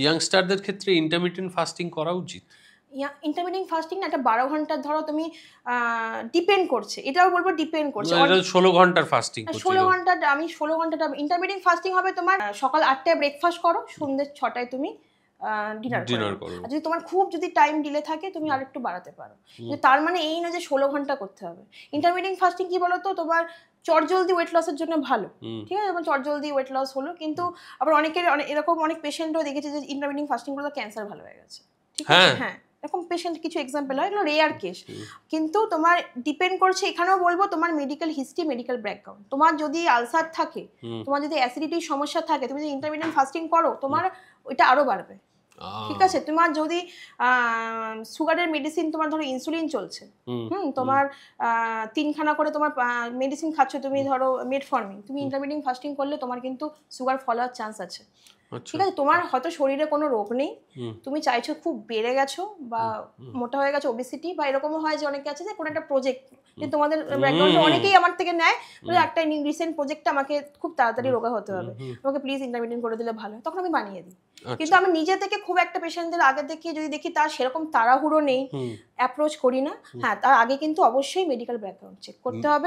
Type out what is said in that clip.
ইয়াংস্টারদের ক্ষেত্রে intermittent fasting করা উচিত? ইন্টারমিডিয়েট ফাস্টিং না, একটা 12 ঘন্টা ধরো তুমি ডিপেন্ড করছে, এটাও বলবো ডিপেন্ড করছে। 16 ঘন্টার ফাস্টিং করছি। 16 ঘন্টা, আমি 16 ঘন্টাটা ইন্টারমিডিয়েট ফাস্টিং হবে তোমার সকাল 8টায় ব্রেকফাস্ট করো, সন্ধ্যে 6টায় তুমি ডিনার করো। আর যদি তোমার খুব যদি টাইম ডিলে থাকে তুমি আরেকটু বাড়াতে পারো, তার মানে এই না যে 16 ঘন্টা করতে হবে। ইন্টারমিডিয়েট ফাস্টিং কি বলতো, তোমার চটজলদি ওয়েট লসের জন্য ভালো, ঠিক আছে, তোমার চটজলদি ওয়েট লস হলো, কিন্তু আবার অনেকের এরকম অনেক পেশেন্টও দেখেছে যে ইন্টারমিডিয়েট ফাস্টিং করলে ক্যান্সার ভালো হয়ে গেছে, ঠিক আছে। হ্যাঁ, এরকম পেশেন্ট কিছু এক্সাম্পল হয়, এগুলো রেয়ার কেস। কিন্তু তোমার ডিপেন্ড করছে, এখানেও বলবো তোমার মেডিকেল হিস্ট্রি, মেডিকেল ব্যাকগ্রাউন্ড। তোমার যদি আলসার থাকে, তোমার যদি অ্যাসিডিটির সমস্যা থাকে, তুমি যদি ইন্টারমিডিয়েট ফাস্টিং করো, তোমার ওইটা আরো বাড়বে, ঠিক আছে। তোমার যদি সুগারের মেডিসিন, তোমার ধরো ইনসুলিন চলছে, তোমার 3খানা করে তোমার মেডিসিন খাচ্ছ তুমি, ধরো মেটফর্মিন, তুমি ইন্টারমিডিয়েট ফাস্টিং করলে তোমার কিন্তু সুগার ফলার চান্স আছে, ঠিক আছে। তোমার হয়তো শরীরে কোনো রোগ নেই, তুমি চাইছো খুব বেড়ে গেছো বা মোটা হয়ে গেছো, ওবেসিটি, বা এরকমও হয় যে অনেকে আছে যে কোনো একটা প্রজেক্ট, যে তোমাদের ব্যাকগ্রাউন্ডে অনেকেই আমার থেকে নেয়, বলে একটা রিসেন্ট প্রজেক্টটা আমাকে খুব তাড়াতাড়ি রোগা হতে হবে, আমাকে প্লিজ ইন্টারমিডিয়েট করে দিলে ভালো, তখন আমি বানিয়ে দিই। কিন্তু আমি নিজে থেকে খুব একটা পেশেন্টদের আগে থেকে যদি দেখি তার সেরকম তাড়াহুড়ো নেই, অ্যাপ্রোচ করি না। হ্যাঁ, তার আগে কিন্তু অবশ্যই মেডিকেল ব্যাকগ্রাউন্ড চেক করতে হবে।